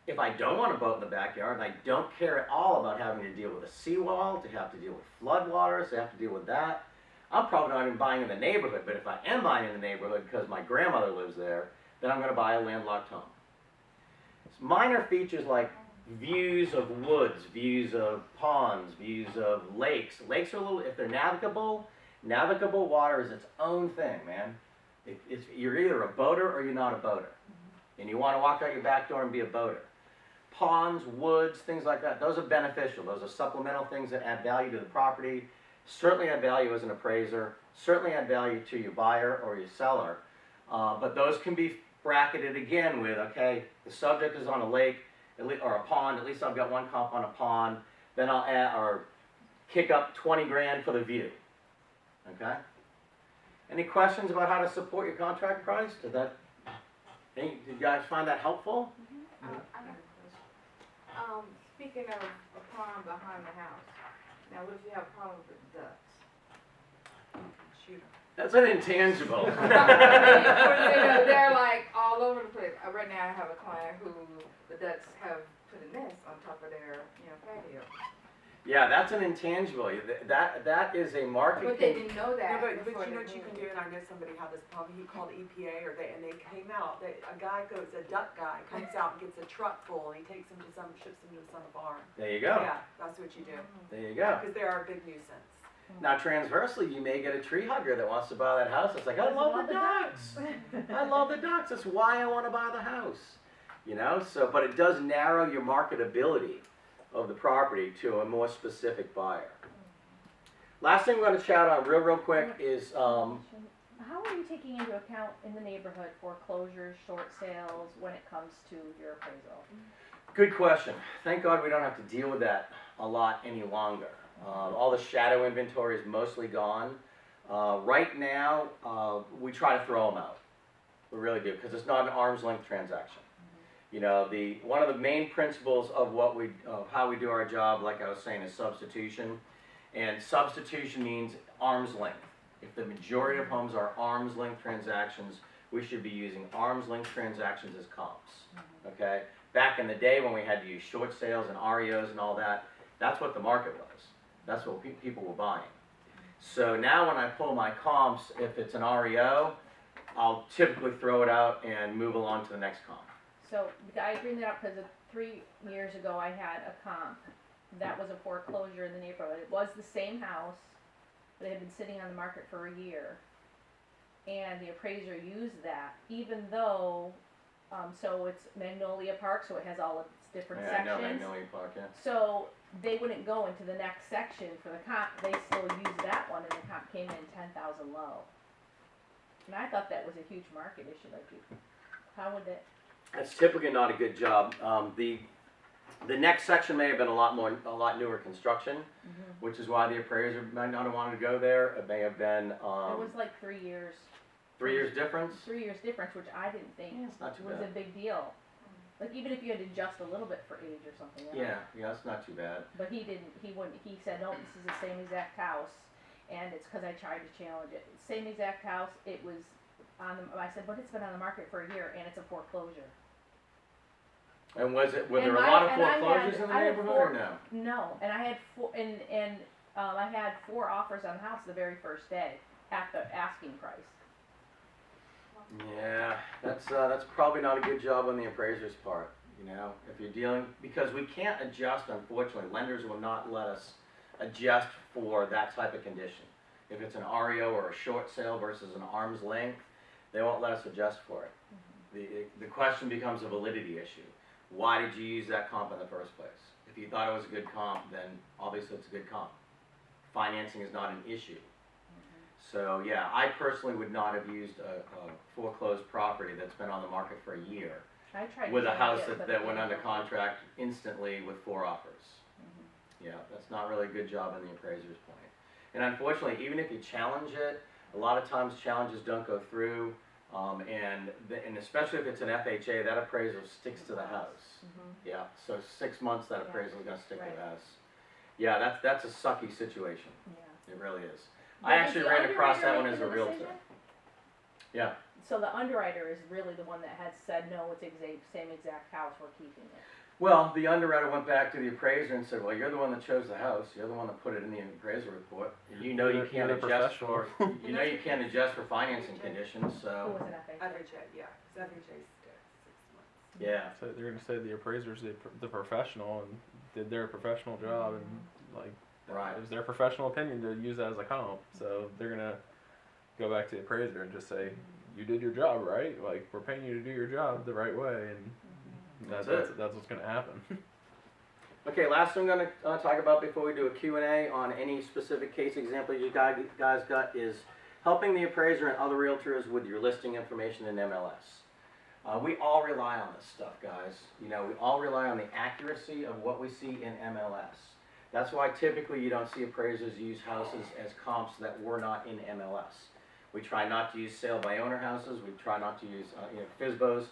if I don't want a boat in the backyard and I don't care at all about having to deal with a seawall, to have to deal with floodwaters, to have to deal with that, I'm probably not even buying in the neighborhood. But if I am buying in the neighborhood because my grandmother lives there, then I'm going to buy a landlocked home. It's minor features like views of woods, views of ponds, views of lakes. Lakes are a little, if they're navigable water is its own thing, man. You're either a boater or you're not a boater. And you want to walk out your back door and be a boater. Ponds, woods, things like that, those are beneficial. Those are supplemental things that add value to the property. Certainly add value as an appraiser. Certainly add value to your buyer or your seller. But those can be bracketed again with, okay, the subject is on a lake or a pond. At least I've got one comp on a pond. Then I'll add or kick up 20 grand for the view. Okay? Any questions about how to support your contract price? Did you guys find that helpful? I have a question. Speaking of a pond behind the house, now what if you have a problem with ducks? Shoot 'em. That's an intangible. They're like all over the place. Right now I have a client who the ducks have put a nest on top of their patio. Yeah, that's an intangible. That is a market. But they didn't know No, that. but before you know they what you can moved. do, and I know somebody had this problem, he called EPA, and they came out, a duck guy comes out and gets a truck full, and he takes them ships them to some farm. There you go. Yeah, that's what you do, There you go. because they are a big nuisance. Now, transversely, you may get a tree hugger that wants to buy that house. It's like, I love the ducks. I love the ducks. That's why I want to buy the house. But it does narrow your marketability of the property to a more specific buyer. Last thing we're going to chat on real quick is, How are you taking into account in the neighborhood foreclosures, short sales, when it comes to your appraisal? good question. Thank God we don't have to deal with that a lot any longer. All the shadow inventory is mostly gone. Right now, we try to throw them out. We really do, because it's not an arm's length transaction. One of the main principles of how we do our job, like I was saying, is substitution. And substitution means arm's length. If the majority of homes are arm's length transactions, we should be using arm's length transactions as comps. Okay? Back in the day when we had to use short sales and REOs and all that, that's what the market was. That's what people were buying. So now when I pull my comps, if it's an REO, I'll typically throw it out and move along to the next comp. So I bring that up because 3 years ago I had a comp that was a foreclosure in the neighborhood. It was the same house, but it had been sitting on the market for a year. And the appraiser used that, even though, so it's Magnolia Park, so it has all of its different Yeah, I know sections. Magnolia Park, yeah. So they wouldn't go into the next section for the comp, they still used that one, and the comp came in 10,000 low. And I thought that was a huge market issue, like, how would that? That's typically not a good job. The next section may have been a lot newer construction, which is why the appraiser might not have wanted to go there. It may have been It was like 3 years. 3 years difference. 3 years difference, which I didn't think Yeah, it's not too was bad. a big deal. Like, even if you had to adjust a little bit for age or something. Yeah, that's not too bad. But he didn't, he wouldn't, he said, no, this is the same exact house, and it's because I tried to challenge it. Same exact house, it was I said, but it's been on the market for a year, and it's a foreclosure. And were there And a lot of and I had- foreclosures in the I had neighborhood four- or no? No, and I had I had 4 offers on the house the very first day at the asking price. Yeah, that's probably not a good job on the appraiser's part. If you're dealing, because we can't adjust, unfortunately, lenders will not let us adjust for that type of condition. If it's an REO or a short sale versus an arm's length, they won't let us adjust for it. The question becomes a validity issue. Why did you use that comp in the first place? If you thought it was a good comp, then obviously it's a good comp. Financing is not an issue. So yeah, I personally would not have used a foreclosed property that's been on the market for a year I tried with to a house challenge it, but that it went under didn't work. contract instantly with 4 offers. Yeah, that's not really a good job on the appraiser's point. And unfortunately, even if you challenge it, a lot of times challenges don't go through, and especially if it's an FHA, that appraisal sticks to the house. Yeah, so 6 months that appraisal is going to stick to the Right. house. Yeah, that's a sucky situation. Yeah. It really is. But I is actually the ran across underwriter that one as making a the realtor. decision? Yeah, So the underwriter is really the one that had said, no, it's same exact house, we're keeping it. Well, the underwriter went back to the appraiser and said, well, you're the one that chose the house, you're the one that put it in the appraisal report. You know you can't You're the adjust for, professional. you know you can't adjust for financing conditions, Who so, was an FHA? FHA, yeah, 'cause FHA's 6 months. yeah. So they're gonna say the appraiser's the professional and did their professional job and like Right. it was their professional opinion to use that as a comp. So they're gonna go back to the appraiser and just say, you did your job right. Like we're paying you to do your job the right way, and That's that's what's gonna happen. Okay, last thing I'm gonna talk about before we do a Q&A on any specific case example you guys got is helping the appraiser and other realtors with your listing information in MLS. We all rely on this stuff, guys. You know, we all rely on the accuracy of what we see in MLS. That's why typically you don't see appraisers use houses as comps that were not in MLS. We try not to use sale by owner houses. We try not to use FSBOs.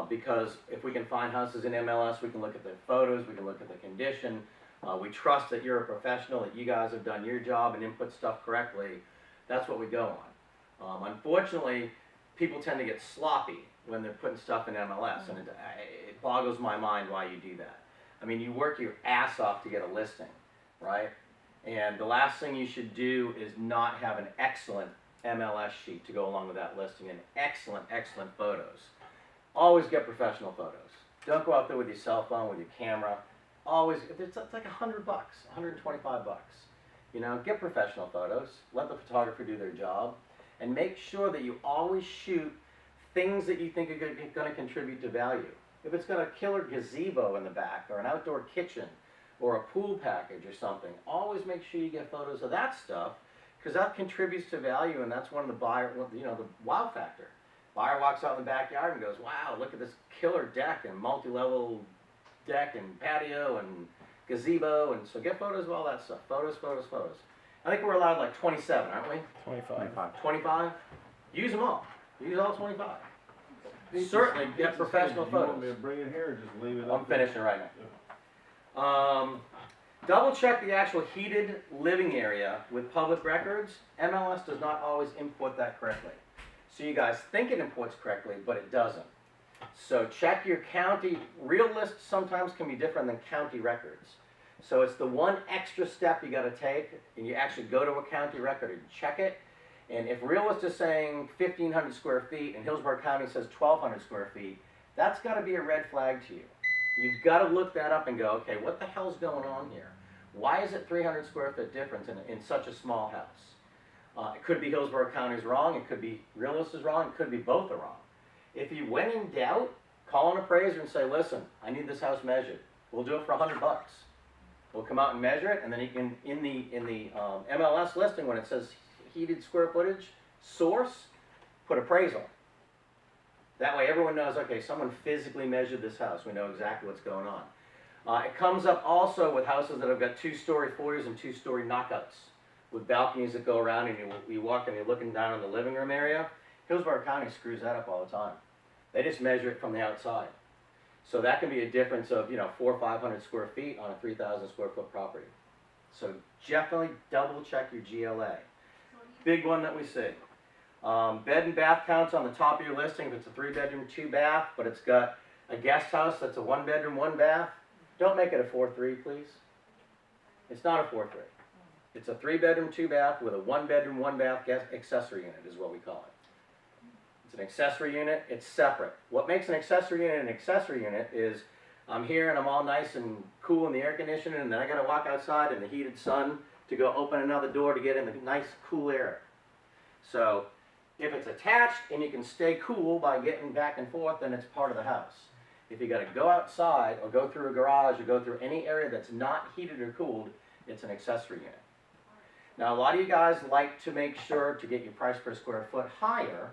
Because if we can find houses in MLS, we can look at the photos, we can look at the condition. We trust that you're a professional, that you guys have done your job and input stuff correctly. That's what we go on. Unfortunately, people tend to get sloppy when they're putting stuff in MLS, and it boggles my mind why you do that. I mean, you work your ass off to get a listing, right? And the last thing you should do is not have an excellent MLS sheet to go along with that listing and excellent photos. Always get professional photos. Don't go out there with your cell phone, with your camera. Always, it's like $100, $125. You know, get professional photos. Let the photographer do their job, and make sure that you always shoot things that you think are going to contribute to value. If it's got a killer gazebo in the back, or an outdoor kitchen, or a pool package or something, always make sure you get photos of that stuff, because that contributes to value, and that's one of the the wow factor. Buyer walks out in the backyard and goes, wow, look at this killer deck and multi-level deck and patio and gazebo, and so get photos of all that stuff. Photos. I think we're allowed like 27, aren't we? 25. 25? Use them all. Use all 25. Certainly get professional You want me to photos. bring it here or just leave it I'm up there? finishing right now. Double check the actual heated living area with public records. MLS does not always import that correctly. So you guys think it imports correctly, but it doesn't. So check your county. Real lists sometimes can be different than county records. So it's the one extra step you got to take, and you actually go to a county record and check it. And if Real List is saying 1,500 square feet and Hillsborough County says 1,200 square feet, that's got to be a red flag to you. You've got to look that up and go, okay, what the hell's going on here? Why is it 300 square foot difference in such a small house? It could be Hillsborough County's wrong, it could be Real List is wrong, it could be both are wrong. If you went in doubt, call an appraiser and say, listen, I need this house measured. We'll do it for $100. We'll come out and measure it, and then you can, in the MLS listing, when it says heated square footage, source, put appraisal. That way everyone knows, okay, someone physically measured this house. We know exactly what's going on. It comes up also with houses that have got 2-story foyers and 2-story knockouts with balconies that go around, and you walk and you're looking down in the living room area. Hillsborough County screws that up all the time. They just measure it from the outside. So that can be a difference of, 400 or 500 square feet on a 3,000 square foot property. So definitely double check your GLA. Big one that we see. Bed and bath counts on the top of your listing. If it's a 3-bedroom, 2-bath, but it's got a guest house that's a 1-bedroom, 1-bath, don't make it a 4-3, please. It's not a 4-3. It's a 3-bedroom, 2-bath with a 1-bedroom, 1-bath guest accessory unit is what we call it. It's an accessory unit. It's separate. What makes an accessory unit an accessory unit is I'm here and I'm all nice and cool in the air conditioning, and then I got to walk outside in the heated sun to go open another door to get in the nice cool air. So if it's attached and you can stay cool by getting back and forth, then it's part of the house. If you got to go outside or go through a garage or go through any area that's not heated or cooled, it's an accessory unit. Now a lot of you guys like to make sure to get your price per square foot higher,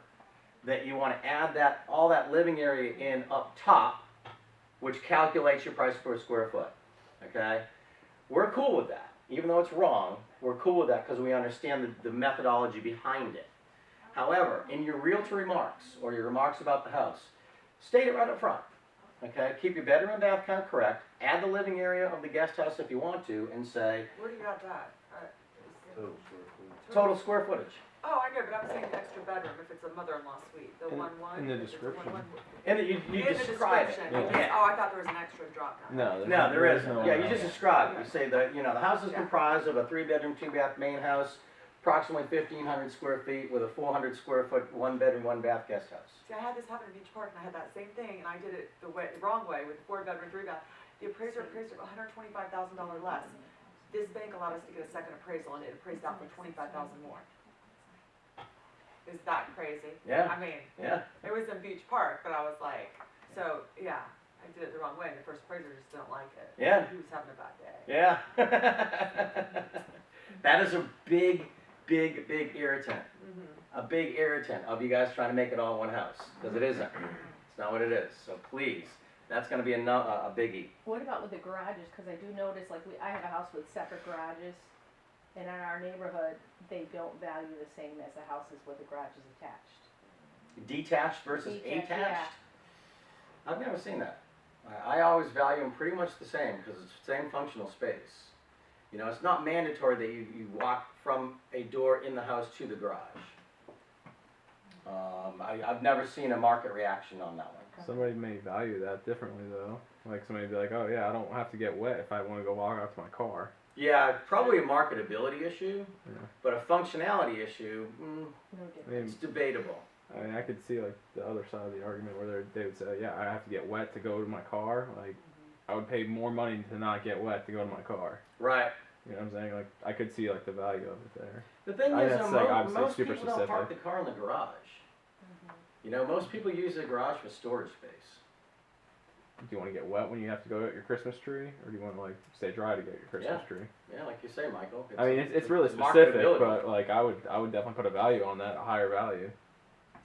that you want to add all that living area in up top, which calculates your price per square foot. Okay? We're cool with that. Even though it's wrong, we're cool with that because we understand the methodology behind it. However, in your realtor remarks or your remarks about the house, state it right up front. Okay? Keep your bedroom and bath count correct. Add the living area of the guest house if you want to, and say Where do you got that? Total square footage. total square footage. Oh, I know, but I'm saying the extra bedroom, if it's a mother-in-law suite, the In- 1-1. in the if it's a description. 1-1. And you In the describe it. description. Yeah. Oh, I thought there was an extra drop down. No, No, there isn't. no Yeah, you one just else. describe it. You say that, the house is Yeah. comprised of a 3-bedroom, 2-bath main house, approximately 1,500 square feet with a 400 square foot 1-bedroom, 1-bath guest house. See, I had this happen in Beach Park, and I had that same thing, and I did it the wrong way with the 4-bedroom, 3-bath. The appraiser appraised it $125,000 less. This bank allowed us to get a second appraisal, and it appraised out for $25,000 more. Is that crazy? Yeah. I mean, Yeah, it was in Beach Park, but I was like, so, yeah, I did it the wrong way, and the first appraiser just didn't like it. Yeah. He was having a bad day. yeah. That is a big, big, big irritant. Mm-hmm. A big irritant of you guys trying to make it all one house, because it isn't. It's not what it is. So please, that's going to be a biggie. What about with the garages? Because I do notice, like, I have a house with separate garages, and in our neighborhood, they don't value the same as the houses with the garages attached. Detached versus Detached, attached. I've never seen that. I always value them pretty much the same because it's the same functional space. You know, it's not mandatory that you walk from a door in the house to the garage. I've never seen a market reaction on that one. Somebody may value that differently though. Like somebody be like, oh yeah, I don't have to get wet if I want to go walk out to my car. Yeah, probably a marketability issue, Yeah. but a functionality issue, No I difference. mean, it's debatable. I mean, I could see like the other side of the argument where they would say, yeah, I have to get wet to go to my car. Like, I would pay more money to not get wet to go to my car. Right. You know what I'm saying? Like, I could see like the value of it there. The thing I mean, is, that's, like, obviously most super people don't park the specific. car in the garage. Mhm. You know, most people use the garage for storage space. Do you want to get wet when you have to go get your Christmas tree, or do you want to like stay dry to get your Christmas Yeah. tree? Yeah, like you say, Michael. I mean, it's really specific, marketability. but like I would definitely put a value on that, a higher value.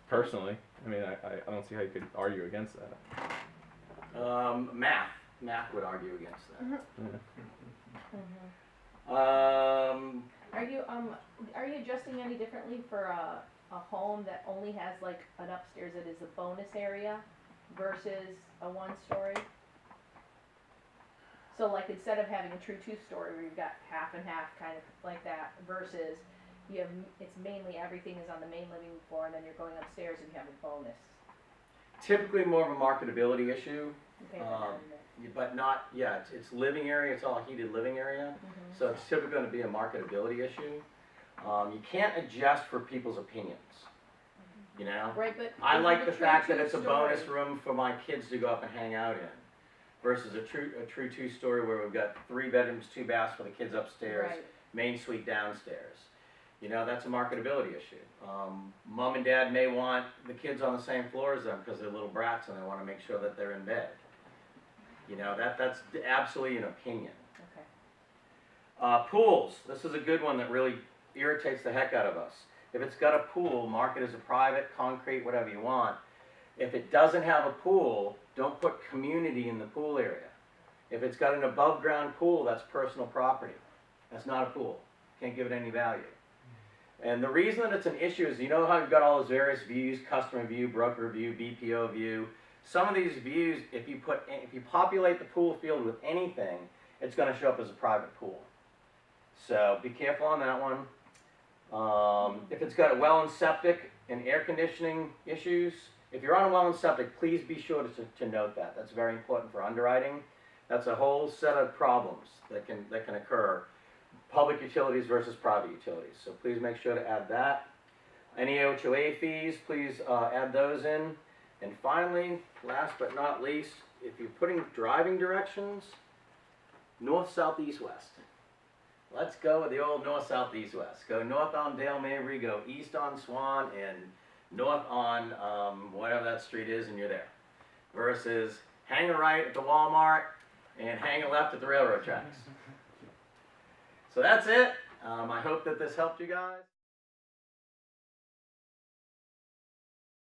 Personally, I mean, I don't see how you could argue against that. Math would argue against that. Mhm. Are you adjusting any differently for a home that only has like an upstairs that is a bonus area versus a 1-story? So like instead of having a true 2-story where you've got half and half kind of like that versus you have, it's mainly everything is on the main living floor and then you're going upstairs and you have a bonus. Typically more of a marketability issue, Okay, but not, yeah, it's living area, it's all heated living area. Mhm. So it's typically going to be a marketability issue. You can't adjust for people's opinions, you know? Right, but I is like it the a true fact that it's a 2-story? bonus room for my kids to go up and hang out in versus a true 2-story where we've got 3 bedrooms, 2 baths for the kids upstairs, Right. main suite downstairs. You know, that's a marketability issue. Mom and dad may want the kids on the same floor as them because they're little brats and they want to make sure that they're in bed. You know, that's absolutely an opinion. Okay. Pools. This is a good one that really irritates the heck out of us. If it's got a pool, mark it as a private, concrete, whatever you want. If it doesn't have a pool, don't put community in the pool area. If it's got an above ground pool, that's personal property. That's not a pool. Can't give it any value. And the reason that it's an issue is, you know how you've got all those various views, customer view, broker view, BPO view. Some of these views, if you populate the pool field with anything, it's going to show up as a private pool. So be careful on that one. If it's got a well and septic and air conditioning issues, if you're on a well and septic, please be sure to note that. That's very important for underwriting. That's a whole set of problems that can occur. Public utilities versus private utilities. So please make sure to add that. Any HOA fees, please add those in. And finally, last but not least, if you're putting driving directions, north, south, east, west. Let's go with the old north, south, east, west. Go north on Dale Mabry, go east on Swan, and north on whatever that street is, and you're there. Versus hang a right at the Walmart and hang a left at the railroad tracks. So that's it. I hope that this helped you guys.